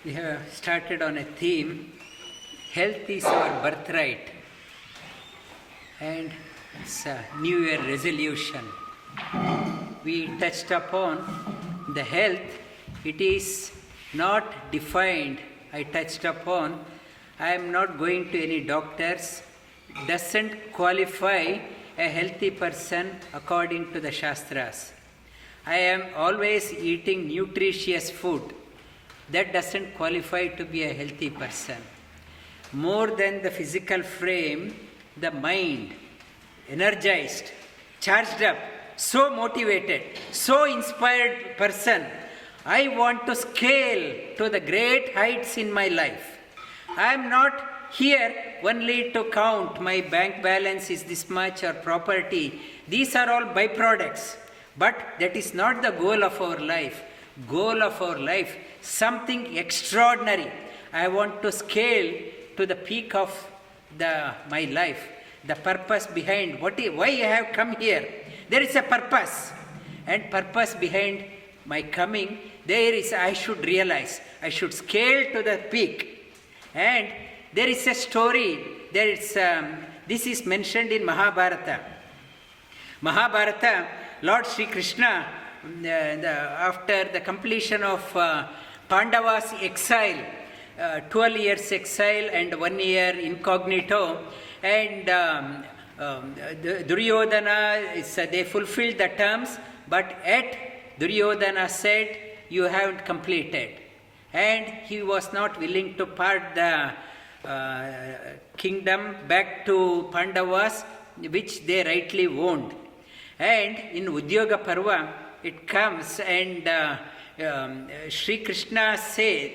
We have started on a theme, health is our birthright, and it's a New Year resolution. We touched upon the health, it is not defined. I touched upon, I am not going to any doctors, doesn't qualify a healthy person according to the Shastras. I am always eating nutritious food. That doesn't qualify to be a healthy person. More than the physical frame, the mind, energized, charged up, so motivated, so inspired person. I want to scale to the great heights in my life. I am not here only to count my bank balance is this much or property. These are all byproducts. But that is not the goal of our life. Goal of our life, something extraordinary. I want to scale to the peak of my life. The purpose behind why I have come here. There is a purpose. And purpose behind my coming, there is, I should realize, I should scale to the peak. And there is a story, this is mentioned in Mahabharata. Mahabharata, Lord Shri Krishna, after the completion of Pandavas' exile, 12 years exile and 1 year incognito, and Dhuryodana, they fulfilled the terms, but yet Dhuryodhana said, you haven't completed. And he was not willing to part the kingdom back to Pandavas, which they rightly owned. And in Udyoga Parva, it comes and Shri Krishna said,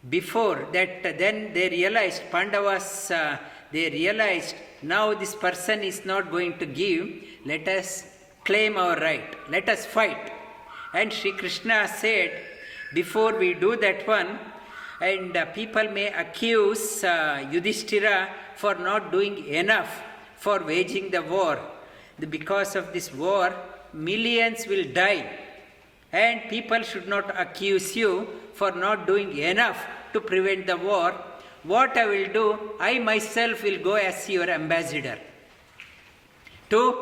before that, then they realized, Pandavas, they realized, now this person is not going to give, let us claim our right, let us fight. And Shri Krishna said, before we do that one, and people may accuse Yudhishthira for not doing enough for waging the war. Because of this war, millions will die. And people should not accuse you for not doing enough to prevent the war. What I will do, I myself will go as your ambassador. To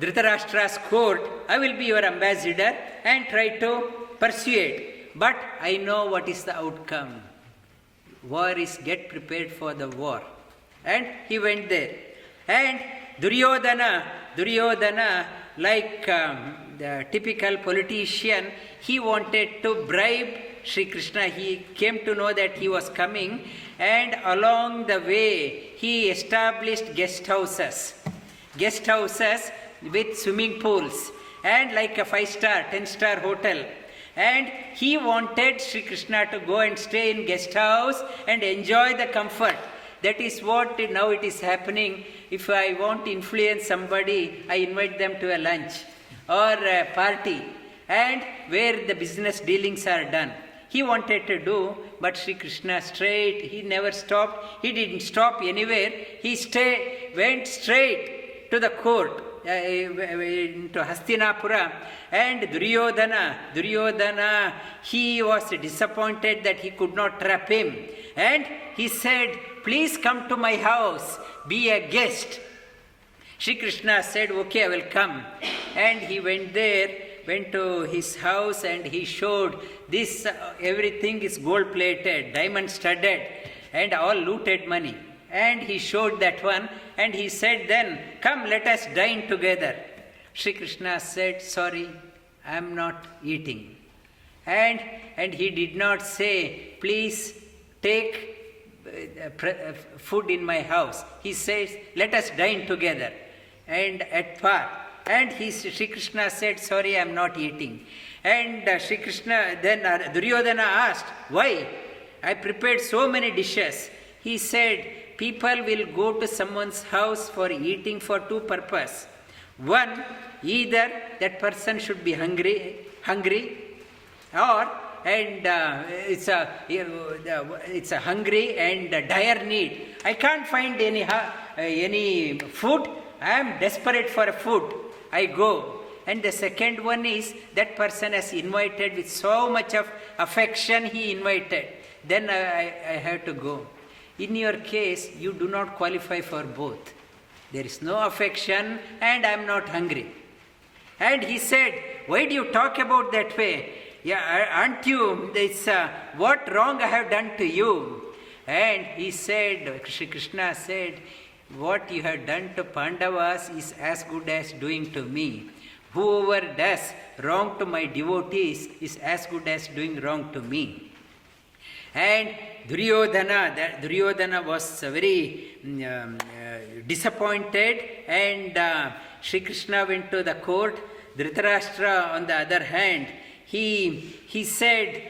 Dhritarashtra's court, I will be your ambassador and try to persuade. But I know what is the outcome. War is get prepared for the war. And he went there. And Duryodhana, like the typical politician, he wanted to bribe Shri Krishna. He came to know that he was coming, and along the way he established guest houses with swimming pools, and like a 5-star, 10-star hotel. And he wanted Shri Krishna to go and stay in guest house and enjoy the comfort. That is what now it is happening. If I want to influence somebody, I invite them to a lunch or a party, and where the business dealings are done. He wanted to do, but Shri Krishna he never stopped. He didn't stop anywhere. He went straight to the court, into Hastinapura, and Duryodhana, he was disappointed that he could not trap him. And he said, please come to my house, be a guest. Shri Krishna said, okay, I will come. And he went to his house, and he showed this, everything is gold plated, diamond studded, and all looted money. And he showed that one, and he said then, come, let us dine together. Shri Krishna said, sorry, I am not eating. And he did not say, please take food in my house. He says, let us dine together and at par. And Shri Krishna said, sorry, I am not eating. And Shri Krishna, then Duryodhana asked, why? I prepared so many dishes. He said, people will go to someone's house for eating for two purposes. One, either that person should be hungry, or it's a hungry and a dire need. I can't find any food. I am desperate for a food. I go. And the second one is that person has invited with so much of affection. He invited. then I have to go. In your case, you do not qualify for both. There is no affection and I am not hungry. And he said, why do you talk about that way? Yeah, aren't you, what wrong I have done to you? And he said, Shri Krishna said, what you have done to Pandavas is as good as doing to me. Whoever does wrong to my devotees is as good as doing wrong to me. And Duryodhana was very disappointed, and Shri Krishna went to the court. Dhritarashtra, on the other hand, he said,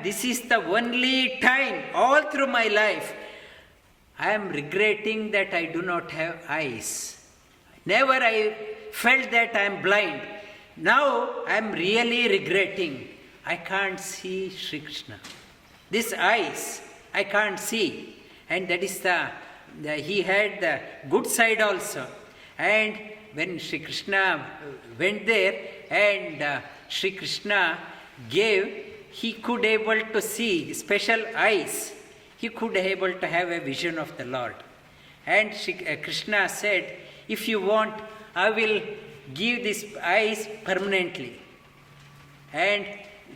this is the only time all through my life I am regretting that I do not have eyes. Never I felt that I am blind. Now I am really regretting. I can't see Shri Krishna. These eyes I can't see. And that is he had the good side also. And when Shri Krishna went there and Shri Krishna gave, he could able to see special eyes. He could able to have a vision of the Lord. And Krishna said, if you want, I will give these eyes permanently. And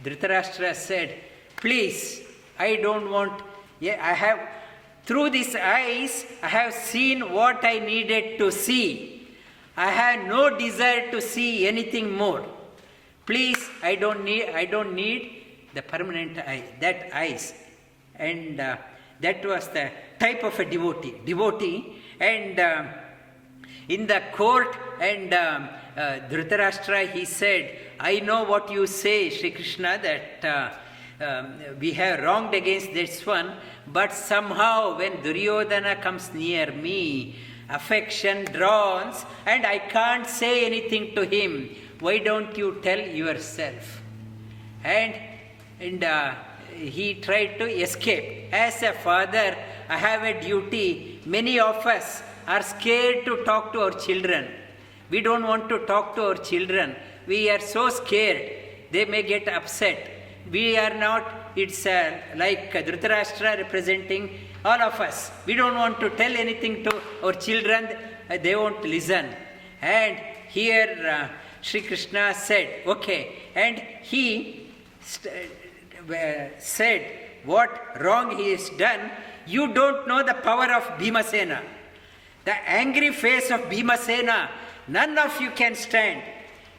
Dhritarashtra said, please, I don't want, through these eyes, I have seen what I needed to see. I have no desire to see anything more. Please, I don't need the permanent eye, that eyes. And that was the type of a devotee. And in the court, and Dhritarashtra, he said, I know what you say, Shri Krishna, that we have wronged against this one, but somehow when Duryodhana comes near me, affection dawns, and I can't say anything to him. Why don't you tell yourself? And he tried to escape. As a father, I have a duty. Many of us are scared to talk to our children. We don't want to talk to our children. We are so scared. They may get upset. We are not, it's like Dhritarashtra representing all of us. We don't want to tell anything to our children. They won't listen. And here Shri Krishna said, okay. And he said, what wrong he has done, you don't know the power of Bhimasena. The angry face of Bhimasena, none of you can stand.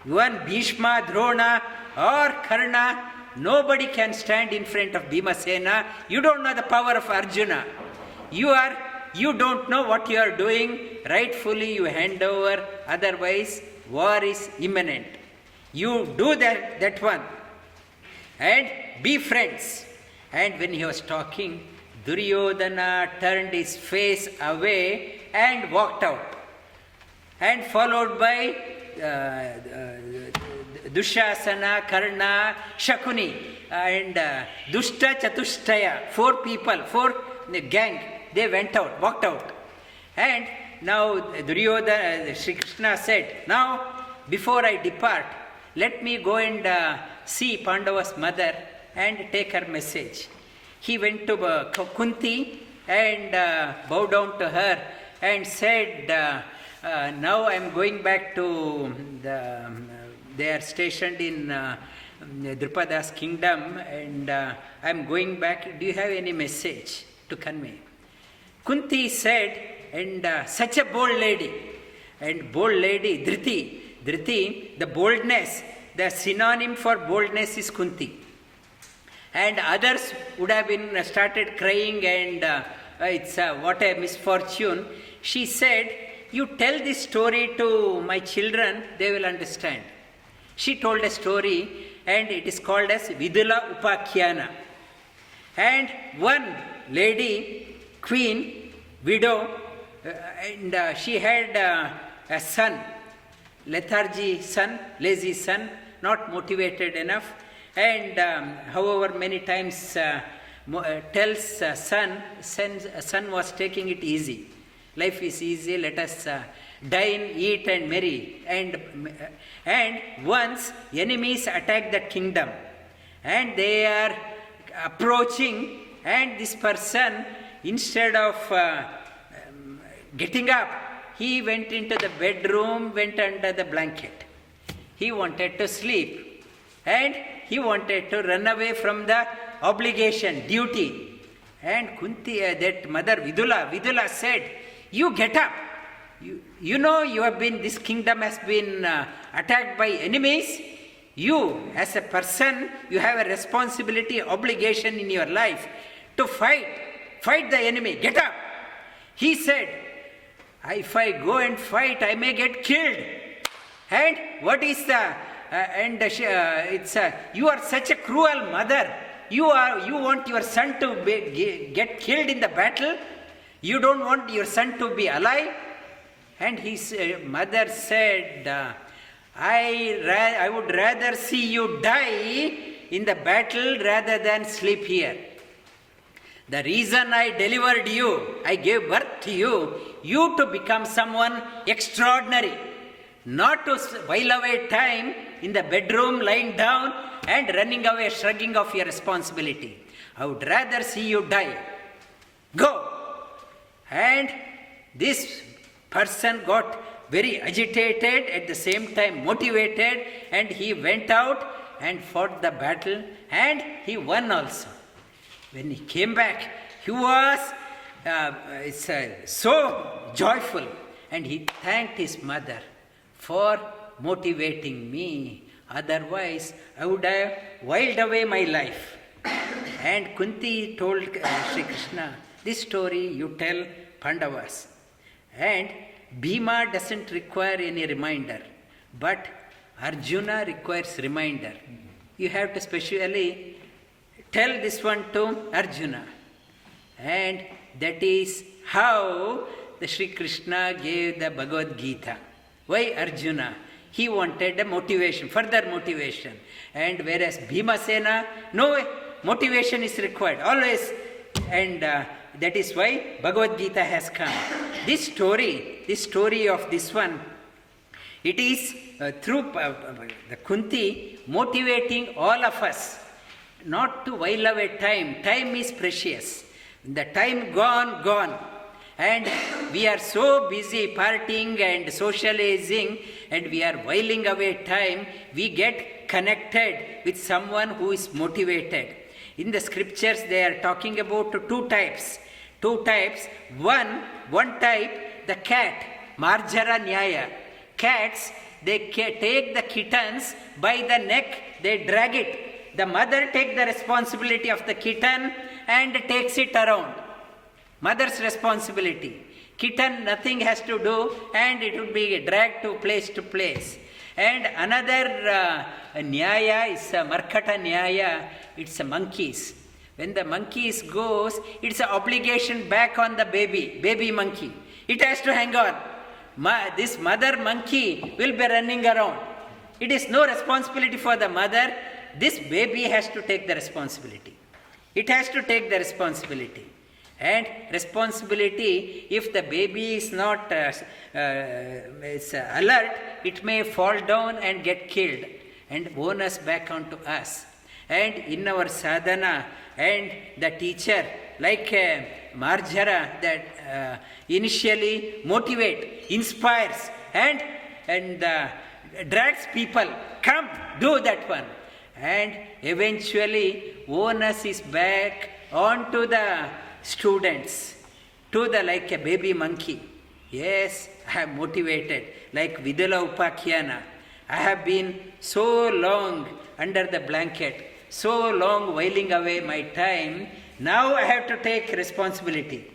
Even Bhishma, Drona or Karna, nobody can stand in front of Bhimasena. You don't know the power of Arjuna. You don't know what you are doing. Rightfully you hand over, otherwise war is imminent. You do that one. And be friends. And when he was talking, Duryodhana turned his face away and walked out. And followed by Dhushyasana, Karna, Shakuni, and Dushta Chatushtaya, 4 people, 4 gang, they walked out. And now Duryodhana, Shri Krishna said, now before I depart, let me go and see Pandava's mother and take her message. He went to Kunti and bowed down to her and said, now I am going back to they are stationed in Drupada's kingdom, and I am going back. Do you have any message to convey? Kunti said, and such a bold lady, Dhriti, the boldness, the synonym for boldness is Kunti. And others would have been started crying, and it's what a misfortune. She said, you tell this story to my children, they will understand. She told a story, and it is called as Vidula Upakhyana. And one lady, queen, widow, and she had a son, lethargy son, lazy son, not motivated enough. And however many times tells son was taking it easy. Life is easy, let us dine, eat and marry. And once enemies attack that kingdom, and they are approaching, and this person, instead of getting up, he went into the bedroom, went under the blanket. He wanted to sleep, and he wanted to run away from the obligation, duty. And Kunti, that mother Vidula said, you get up. You know this kingdom has been attacked by enemies. You, as a person, you have a responsibility, obligation in your life to fight the enemy, get up. He said, if I go and fight, I may get killed. And what is the, you are such a cruel mother. You want your son to get killed in the battle. You don't want your son to be alive. And his mother said, I would rather see you die in the battle rather than sleep here. The reason I delivered you, I gave birth to you to become someone extraordinary, not to while away time in the bedroom lying down and running away, shrugging off your responsibility. I would rather see you die. Go. And this person got very agitated, at the same time motivated, and he went out and fought the battle, and he won also. When he came back, he was so joyful, and he thanked his mother for motivating me. Otherwise, I would have whiled away my life. And Kunti told Shri Krishna, this story you tell Pandavas. And Bhima doesn't require any reminder, but Arjuna requires reminder. You have to specially tell this one to Arjuna. And that is how the Shri Krishna gave the Bhagavad Gita. Why Arjuna? He wanted a motivation, further motivation. And whereas Bhimasena, no motivation is required, always. And that is why Bhagavad Gita has come. This story of this one, it is through the Kunti motivating all of us not to while away time. Time is precious. The time gone. And we are so busy partying and socializing, and we are whiling away time. We get connected with someone who is motivated. In the scriptures, they are talking about two types. One type, the cat, Marjara Nyaya. Cats, they take the kittens by the neck, they drag it. The mother takes the responsibility of the kitten and takes it around. Mother's responsibility. Kitten, nothing has to do, and it would be dragged to place. And another Nyaya is Markata Nyaya, it's monkeys. When the monkeys goes, it's an obligation back on the baby monkey. It has to hang on. This mother monkey will be running around. It is no responsibility for the mother. This baby has to take the responsibility. It has to take the responsibility. And responsibility, if the baby is not alert, it may fall down and get killed and bonus back onto us. And in our sadhana, and the teacher, like Marjara, that initially motivate, inspires, and drags people, come, do that one. And eventually, onus is back onto the students, to the like a baby monkey. Yes, I am motivated, like Vidula Upakhyana. I have been so long under the blanket, so long whiling away my time. Now I have to take responsibility.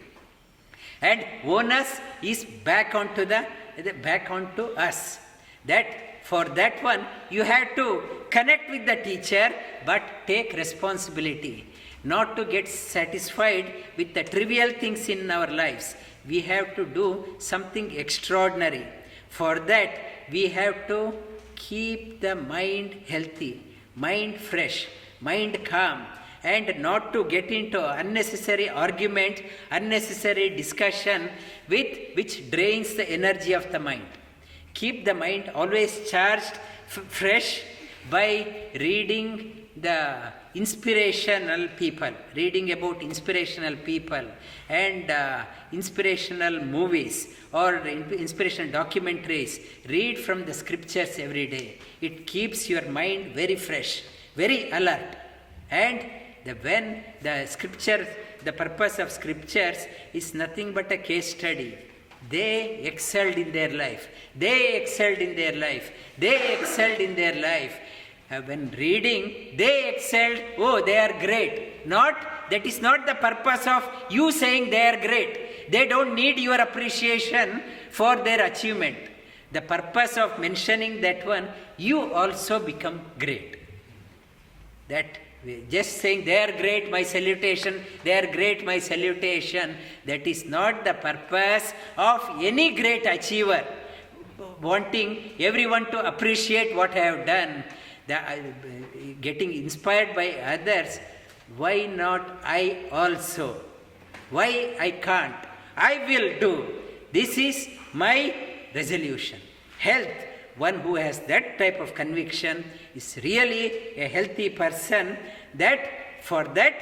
And onus is back onto us. That for that one, you have to connect with the teacher, but take responsibility. Not to get satisfied with the trivial things in our lives. We have to do something extraordinary. For that, we have to keep the mind healthy, mind fresh, mind calm, and not to get into unnecessary argument, unnecessary discussion which drains the energy of the mind. Keep the mind always charged, fresh, by reading the inspirational people, reading about inspirational people and inspirational movies or inspirational documentaries. Read from the scriptures every day. It keeps your mind very fresh, very alert. And when the scriptures, the purpose of scriptures is nothing but a case study. They excelled in their life. They excelled in their life. They excelled in their life. When reading, they excelled. Oh, they are great. That is not the purpose of you saying they are great. They don't need your appreciation for their achievement. The purpose of mentioning that one, you also become great. That just saying they are great, my salutation, they are great, my salutation, that is not the purpose of any great achiever. Wanting everyone to appreciate what I have done, getting inspired by others. Why not I also? Why I can't? I will do. This is my resolution. Health. One who has that type of conviction is really a healthy person. For that,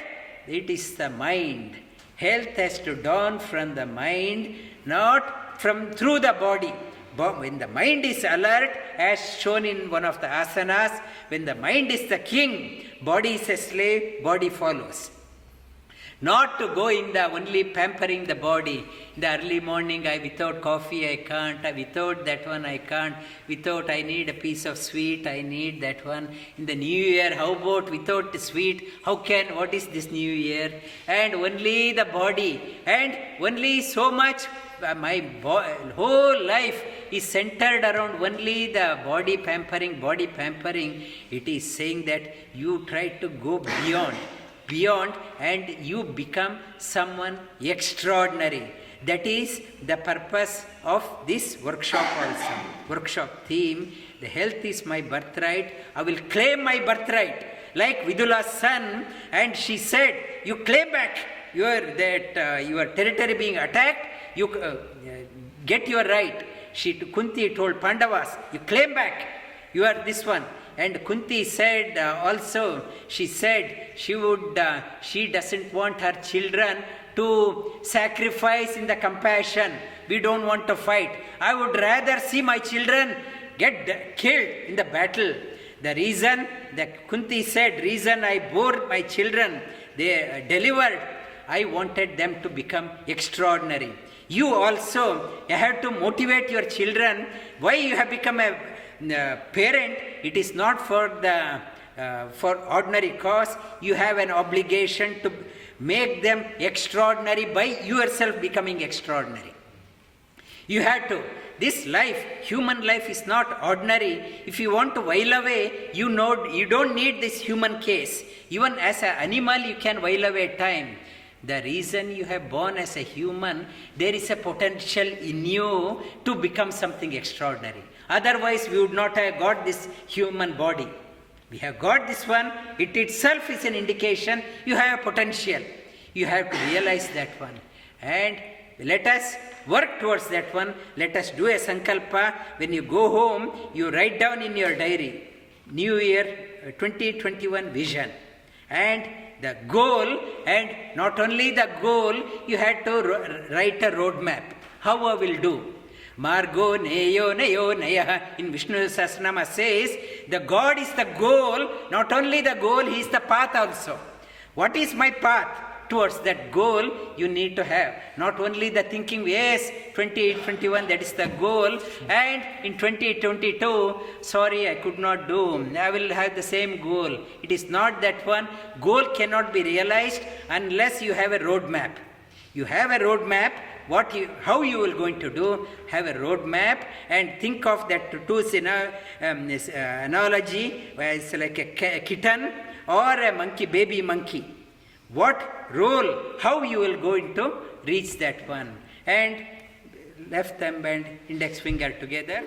it is the mind. Health has to dawn from the mind, not through the body. But when the mind is alert, as shown in one of the asanas, when the mind is the king, body is a slave, body follows. Not to go in the only pampering the body. In the early morning, without coffee I can't, without that one I can't, without I need a piece of sweet, I need that one. In the new year, how about without the sweet? What is this new year? And only the body, and only so much, my whole life is centered around only the body pampering. It is saying that you try to go beyond, and you become someone extraordinary. That is the purpose of this workshop also. Workshop theme, the health is my birthright. I will claim my birthright. Like Vidula's son, and she said, you claim back your territory being attacked, you get your right. Kunti told Pandavas, you claim back, you are this one. And Kunti said she said she doesn't want her children to sacrifice in the compassion. We don't want to fight. I would rather see my children get killed in the battle. The reason, Kunti said, reason I bore my children, they delivered, I wanted them to become extraordinary. You also have to motivate your children. Why you have become a parent? It is not for ordinary cause. You have an obligation to make them extraordinary by yourself becoming extraordinary. You have to. This life, human life, is not ordinary. If you want to while away, you don't need this human case. Even as an animal, you can while away time. The reason you have born as a human, there is a potential in you to become something extraordinary. Otherwise, we would not have got this human body. We have got this one. It itself is an indication you have a potential. You have to realize that one. And let us work towards that one. Let us do a sankalpa. When you go home, you write down in your diary, New Year 2021 vision. And the goal, and not only the goal, you had to write a roadmap. How I will do. Margo neyo neyo naya in Vishnu Sahasranama says, the God is the goal, not only the goal, He is the path also. What is my path? Towards that goal, you need to have not only the thinking, yes, 2021, that is the goal, and in 2022, sorry, I could not do, I will have the same goal. It is not that one. Goal cannot be realized unless you have a roadmap. You have a roadmap, how you will going to do, have a roadmap, and think of that analogy, where it's like a kitten or a monkey, baby monkey. What role, how you will going to reach that one. And left thumb and index finger together.